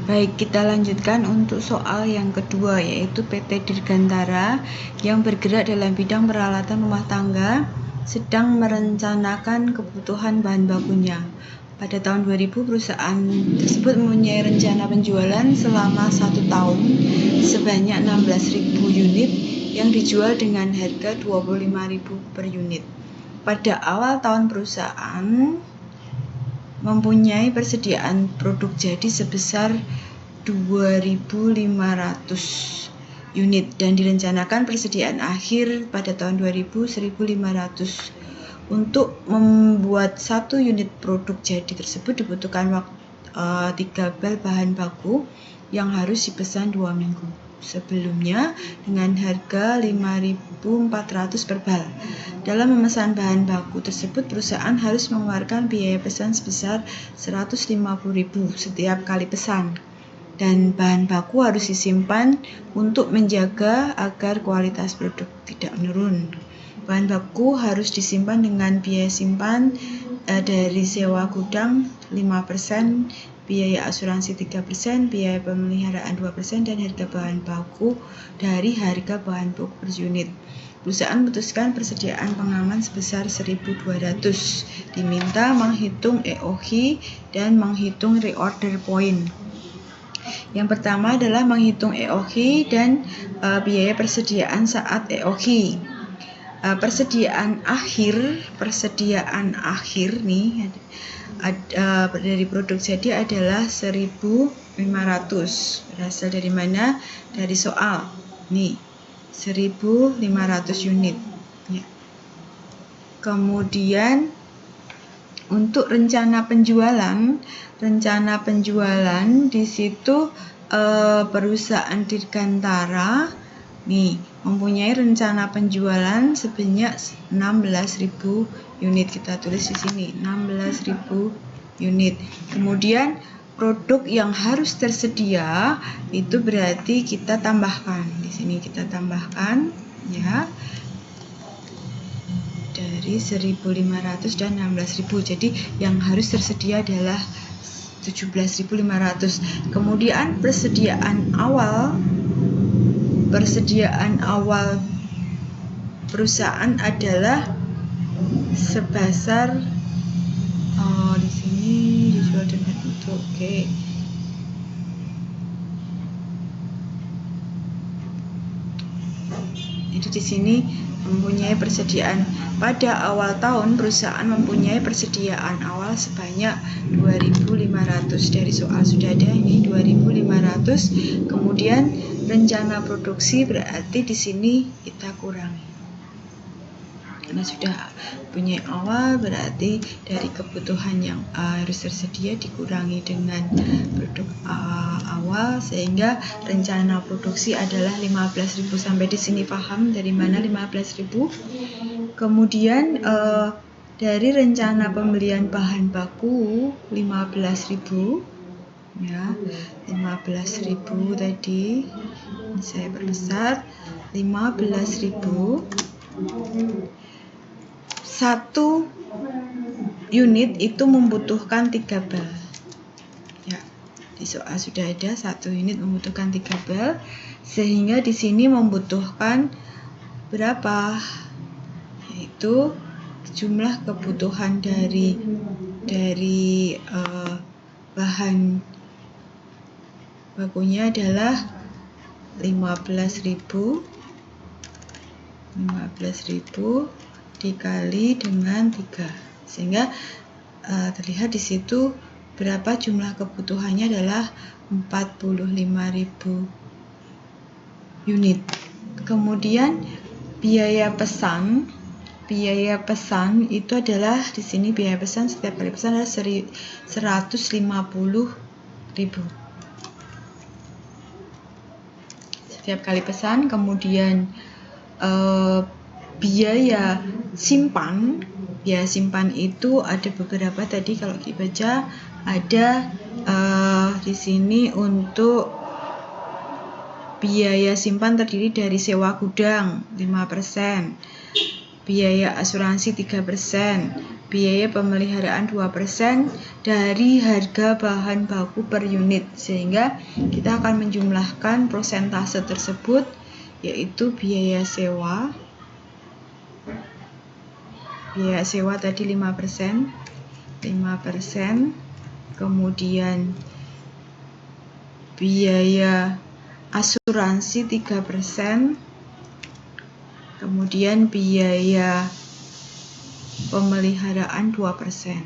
Baik, kita lanjutkan untuk soal yang kedua, yaitu PT Dirgantara yang bergerak dalam bidang peralatan rumah tangga sedang merencanakan kebutuhan bahan bakunya. Pada tahun 2000, perusahaan tersebut mempunyai rencana penjualan selama 1 tahun sebanyak 16.000 unit yang dijual dengan harga 25.000 per unit. Pada awal tahun, perusahaan mempunyai persediaan produk jadi sebesar 2.500 unit dan direncanakan persediaan akhir pada tahun 2000 1.500. Untuk membuat 1 unit produk jadi tersebut dibutuhkan waktu 3 bal bahan baku yang harus dipesan 2 minggu sebelumnya dengan harga 5.400 per bal. Dalam memesan bahan baku tersebut, perusahaan harus mengeluarkan biaya pesan sebesar 150.000 setiap kali pesan, dan bahan baku harus disimpan untuk menjaga agar kualitas produk tidak menurun. Bahan baku harus disimpan dengan biaya simpan dari sewa gudang 5%, biaya asuransi 3%, biaya pemeliharaan 2%, dan harga bahan baku dari harga bahan baku per unit. Perusahaan memutuskan persediaan pengaman sebesar 1.200. Diminta menghitung EOH dan menghitung reorder point. Yang pertama adalah menghitung EOH dan biaya persediaan saat EOH. Persediaan akhir nih dari produk jadi adalah 1.500. Berasal dari mana? Dari soal. Nih, 1.500 unit. Ya. Kemudian untuk rencana penjualan di situ perusahaan Dirgantara nih mempunyai rencana penjualan sebanyak 16.000 unit. Kita tulis di sini 16.000 unit. Kemudian produk yang harus tersedia itu berarti kita tambahkan. Di sini kita tambahkan ya. Dari 1.500 dan 16.000. Jadi yang harus tersedia adalah 17.500. Kemudian persediaan awal perusahaan adalah sebesar di sini dijual dengan untuk Jadi di sini mempunyai persediaan pada awal tahun, perusahaan mempunyai persediaan awal sebanyak 2.500. Dari soal sudah ada ini 2.500. Kemudian rencana produksi berarti di sini kita kurangi. Karena sudah punya awal, berarti dari kebutuhan yang harus tersedia dikurangi dengan produk awal, sehingga rencana produksi adalah 15.000. Sampai di sini paham dari mana 15.000? Kemudian dari rencana pembelian bahan baku 15.000 ya, 15.000 tadi saya perbesar 15.000. 1 unit itu membutuhkan 3 bal. Ya, di soal sudah ada 1 unit membutuhkan 3 bal, sehingga di sini membutuhkan berapa? Yaitu jumlah kebutuhan dari bahan bakunya adalah 15.000 dikali dengan 3, sehingga terlihat di situ berapa jumlah kebutuhannya adalah 45.000 unit. Kemudian biaya pesan itu adalah di sini biaya pesan setiap kali pesan adalah 150.000 setiap kali pesan. Kemudian biaya simpan itu ada beberapa tadi, kalau dibaca ada di sini untuk biaya simpan terdiri dari sewa gudang 5%, biaya asuransi 3%, biaya pemeliharaan 2% dari harga bahan baku per unit, sehingga kita akan menjumlahkan prosentase tersebut, yaitu biaya sewa tadi 5%, kemudian biaya asuransi 3%, kemudian biaya pemeliharaan 2%.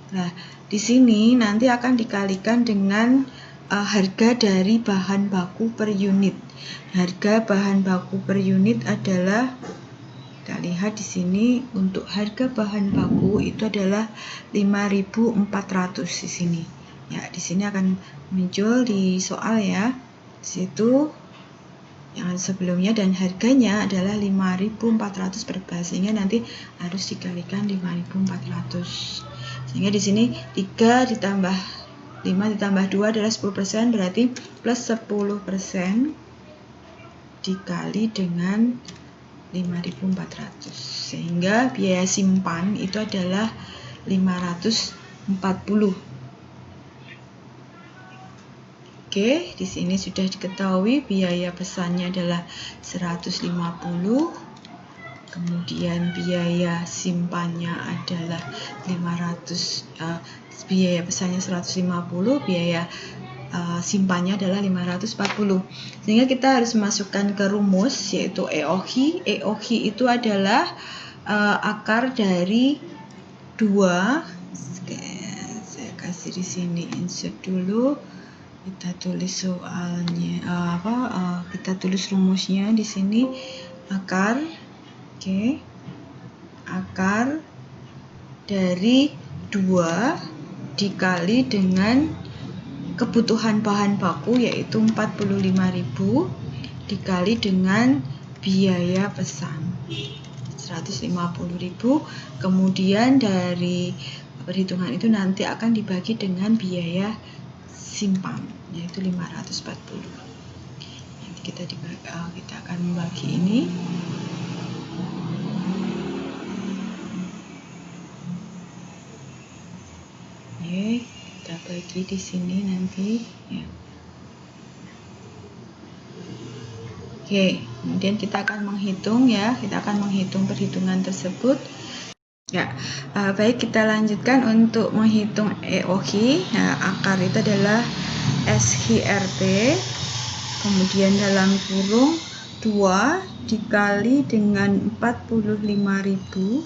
Nah, di sini nanti akan dikalikan dengan harga dari bahan baku per unit. Harga bahan baku per unit adalah, kita lihat di sini, untuk harga bahan baku itu adalah 5.400 di sini. Ya, di sini akan muncul di soal ya. Di situ yang sebelumnya, dan harganya adalah 5.400 per bas, sehingga nanti harus dikalikan 5.400. Sehingga di sini 3 ditambah 5 ditambah 2 adalah 10%, berarti plus 10% dikali dengan 5.400, sehingga biaya simpan itu adalah 540. Oke, di sini sudah diketahui biaya pesannya adalah 150, kemudian biaya simpannya adalah 500, biaya pesannya 150, biaya simpannya adalah 540. Sehingga kita harus masukkan ke rumus, yaitu EOHI. EOHI itu adalah akar dari 2. Saya kasih di sini, insert dulu. Kita tulis soalnya, kita tulis rumusnya di sini, akar, akar dari 2 dikali dengan kebutuhan bahan baku, yaitu 45.000, dikali dengan biaya pesan 150.000, kemudian dari perhitungan itu nanti akan dibagi dengan biaya simpan, yaitu 540. Nanti kita akan membagi ini. Oke, kita bagi di sini nanti ya. Oke, kemudian kita akan menghitung ya, kita akan menghitung perhitungan tersebut. Ya, baik, kita lanjutkan untuk menghitung EOHI. Nah, akar itu adalah SHRT, kemudian dalam kurung 2 dikali dengan 45.000,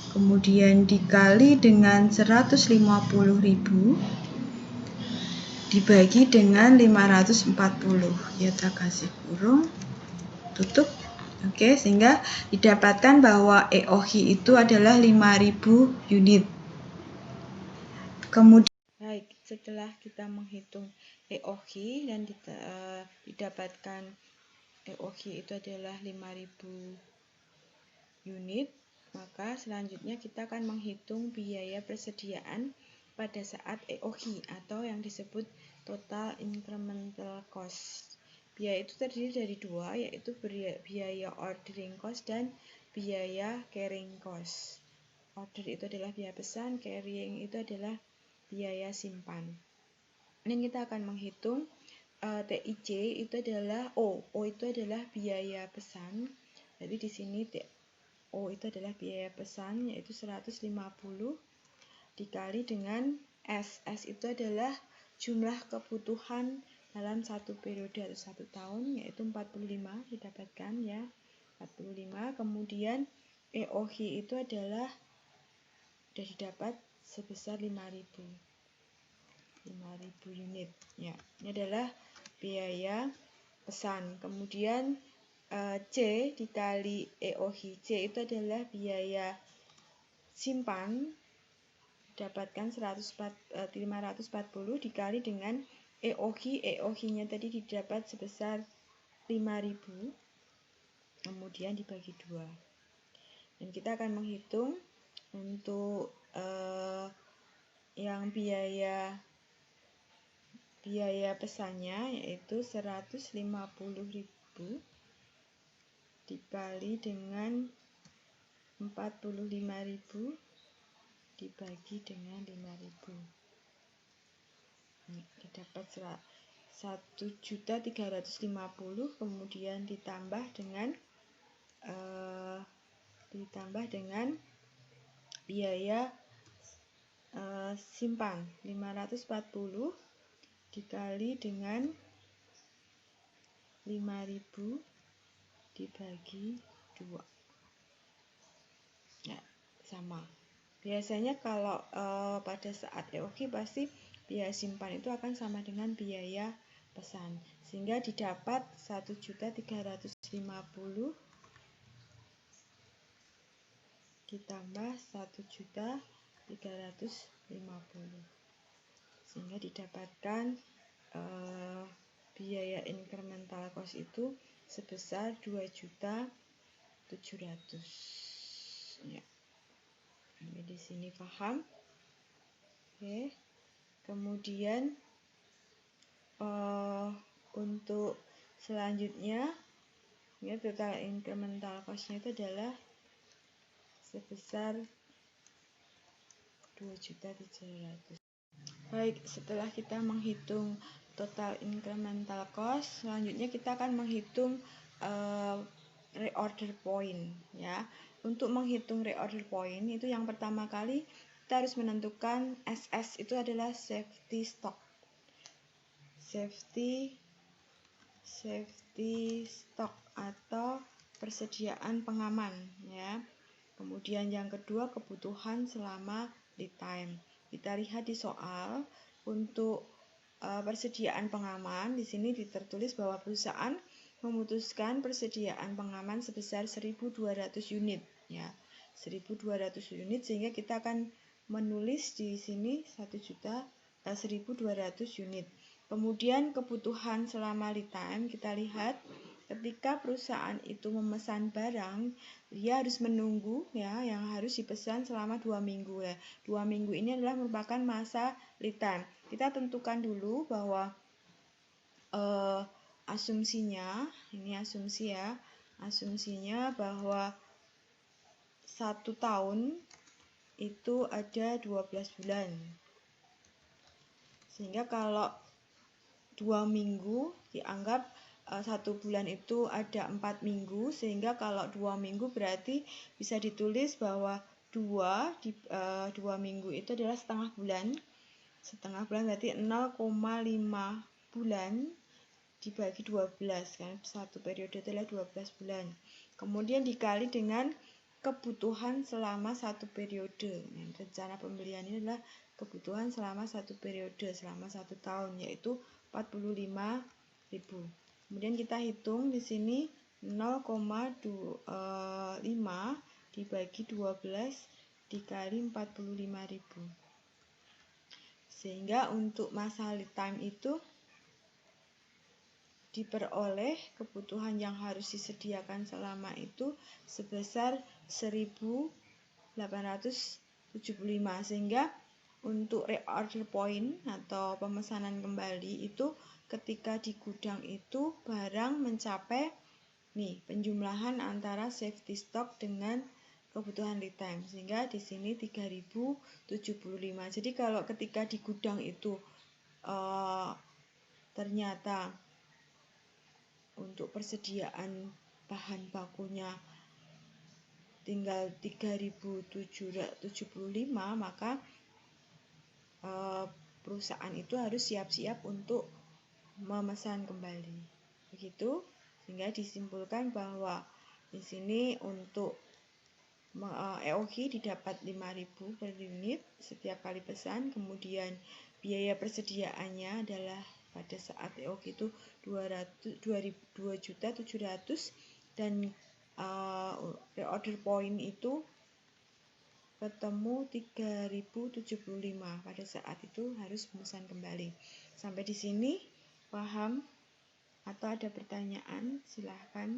kemudian dikali dengan 150.000, dibagi dengan 540. Ya, kita kasih kurung, tutup. Oke, sehingga didapatkan bahwa EOHI itu adalah 5.000 unit. Kemudian, baik, setelah kita menghitung EOHI dan didapatkan EOHI itu adalah 5.000 unit, maka selanjutnya kita akan menghitung biaya persediaan pada saat EOHI atau yang disebut total incremental cost. Biaya itu terdiri dari 2, yaitu biaya ordering cost dan biaya carrying cost. Order itu adalah biaya pesan, carrying itu adalah biaya simpan. Dan kita akan menghitung TIC itu adalah O itu adalah biaya pesan. Jadi di sini O itu adalah biaya pesan, yaitu 150 dikali dengan S. S itu adalah jumlah kebutuhan dalam satu periode atau 1 tahun, yaitu 45 didapatkan ya, 45. Kemudian EOHI itu adalah sudah didapat sebesar 5.000 unit ya. Ini adalah biaya pesan. Kemudian C dikali EOHI. C itu adalah biaya simpan, dapatkan 540 dikali dengan EOHI. EOHI-nya tadi didapat sebesar 5.000, kemudian dibagi 2. Dan kita akan menghitung untuk yang biaya pesannya, yaitu 150.000 dikali dengan 45.000 dibagi dengan 5.000. Didapat 1.350.000, kemudian ditambah dengan biaya simpan 540 dikali dengan 5.000 dibagi 2. Ya, sama. Biasanya kalau pada saat EOQ pasti biaya simpan itu akan sama dengan biaya pesan, sehingga didapat 1.350 ditambah 1.350, sehingga didapatkan biaya incremental cost itu sebesar 2.700.000. Ya. Sampai di sini paham? Oke. Kemudian untuk selanjutnya, ya, total incremental cost-nya itu adalah sebesar 2.700.000. Baik, setelah kita menghitung total incremental cost, selanjutnya kita akan menghitung reorder point, ya. Untuk menghitung reorder point itu yang pertama kali kita harus menentukan SS, itu adalah safety stock. Safety stock atau persediaan pengaman, ya. Kemudian yang kedua, kebutuhan selama lead time. Kita lihat di soal, untuk persediaan pengaman di sini tertulis bahwa perusahaan memutuskan persediaan pengaman sebesar 1.200 unit, ya. 1.200 unit, sehingga kita akan menulis di sini 1.200 unit. Kemudian kebutuhan selama lead time, kita lihat ketika perusahaan itu memesan barang, dia harus menunggu, ya, yang harus dipesan selama 2 minggu, ya. 2 minggu ini adalah merupakan masa lead time. Kita tentukan dulu bahwa asumsinya, ini asumsi, ya, asumsinya bahwa 1 tahun itu ada 12 bulan. Sehingga kalau 2 minggu dianggap 1 bulan itu ada 4 minggu, sehingga kalau 2 minggu berarti bisa ditulis bahwa 2 minggu itu adalah setengah bulan. Setengah bulan berarti 0,5 bulan dibagi 12, kan, satu periode adalah 12 bulan. Kemudian dikali dengan kebutuhan selama 1 periode. Rencana pembelian ini adalah kebutuhan selama 1 periode, selama 1 tahun, yaitu 45.000. Kemudian kita hitung di sini 0,5 dibagi 12 dikali 45.000. Sehingga untuk masa lead time itu diperoleh kebutuhan yang harus disediakan selama itu sebesar 1.875, sehingga untuk reorder point atau pemesanan kembali itu ketika di gudang itu barang mencapai penjumlahan antara safety stock dengan kebutuhan lead time, sehingga di sini 3.075. Jadi kalau ketika di gudang itu ternyata untuk persediaan bahan bakunya tinggal 3.775, maka perusahaan itu harus siap-siap untuk memesan kembali. Begitu, sehingga disimpulkan bahwa di sini untuk EOQ didapat 5.000 per unit setiap kali pesan, kemudian biaya persediaannya adalah pada saat EOQ itu 2.700.000, dan reorder point itu ketemu 3.075, pada saat itu harus memesan kembali. Sampai di sini paham atau ada pertanyaan? Silahkan.